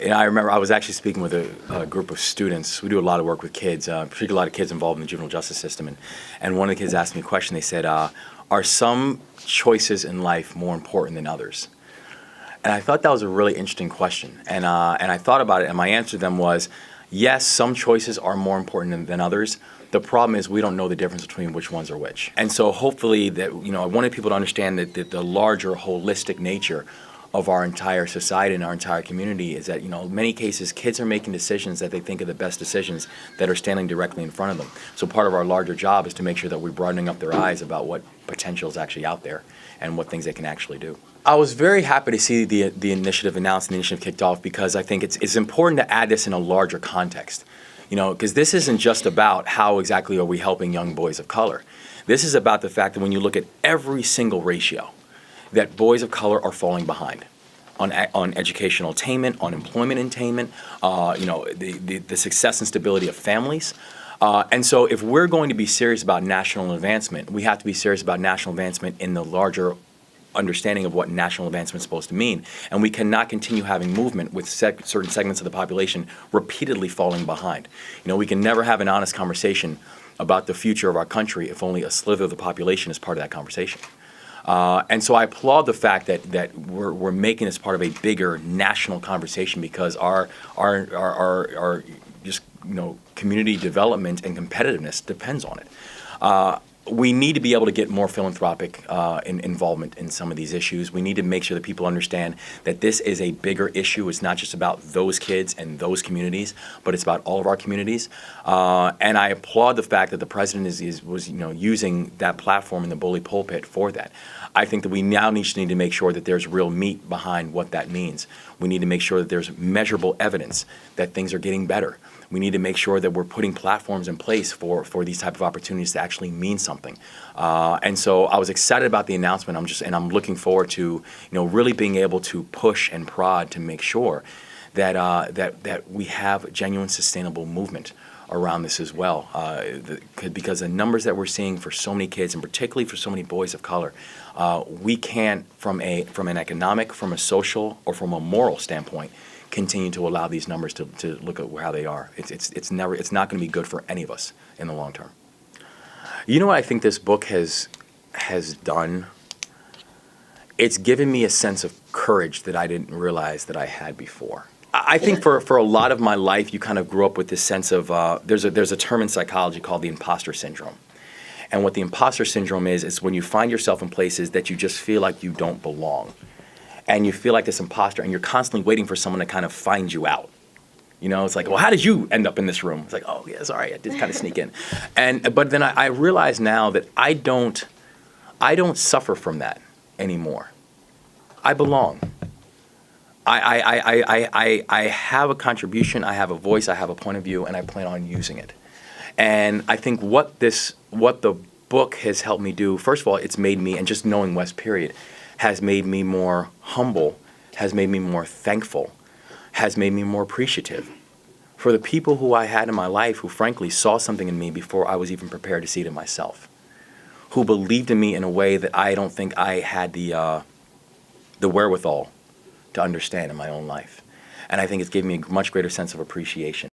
I remember I was actually speaking with a group of students. We do a lot of work with kids, particularly a lot of kids involved in the juvenile justice system. And one of the kids asked me a question. They said, are some choices in life more important than others? And I thought that was a really interesting question. And I thought about it, and my answer to them was, yes, some choices are more important than others. The problem is we don't know the difference between which ones are which. And so hopefully that, I wanted people to understand that the larger holistic nature of our entire society and our entire community is that, in many cases, kids are making decisions that they think are the best decisions that are standing directly in front of them. So part of our larger job is to make sure that we're broadening up their eyes about what potential is actually out there and what things they can actually do. I was very happy to see the initiative announced and the initiative kicked off because I think it's important to add this in a larger context. Because this isn't just about how exactly are we helping young boys of color. This is about the fact that when you look at every single ratio, that boys of color are falling behind on educational attainment, on employment attainment, the success and stability of families. And so if we're going to be serious about national advancement, we have to be serious about national advancement in the larger understanding of what national advancement is supposed to mean. And we cannot continue having movement with certain segments of the population repeatedly falling behind. We can never have an honest conversation about the future of our country if only a sliver of the population is part of that conversation. And so I applaud the fact that we're making this part of a bigger national conversation because our just community development and competitiveness depends on it. We need to be able to get more philanthropic involvement in some of these issues. We need to make sure that people understand that this is a bigger issue. It's not just about those kids and those communities, but it's about all of our communities. And I applaud the fact that the president was using that platform in the bully pulpit for that. I think that we now need to make sure that there's real meat behind what that means. We need to make sure that there's measurable evidence that things are getting better. We need to make sure that we're putting platforms in place for these type of opportunities to actually mean something. And so I was excited about the announcement. I'm looking forward to really being able to push and prod to make sure that we have genuine sustainable movement around this as well, because the numbers that we're seeing for so many kids, and particularly for so many boys of color, we can't, from an economic, from a social, or from a moral standpoint, continue to allow these numbers to look at how they are. It's not going to be good for any of us in the long term. What I think this book has done? It's given me a sense of courage that I didn't realize that I had before. I think for a lot of my life, you kind of grew up with this sense of there's a term in psychology called the imposter syndrome. And what the imposter syndrome is when you find yourself in places that you just feel like you don't belong. And you feel like this imposter, and you're constantly waiting for someone to kind of find you out. It's like, well, how did you end up in this room? It's like, oh, yeah, sorry, I did kind of sneak in. But then I realize now that I don't suffer from that anymore. I belong. I have a contribution, I have a voice, I have a point of view, and I plan on using it. And I think what the book has helped me do, first of all, it's made me, and just knowing Wes, period, has made me more humble, has made me more thankful, has made me more appreciative for the people who I had in my life who frankly saw something in me before I was even prepared to see it in myself, who believed in me in a way that I don't think I had the wherewithal to understand in my own life. And I think it's given me a much greater sense of appreciation.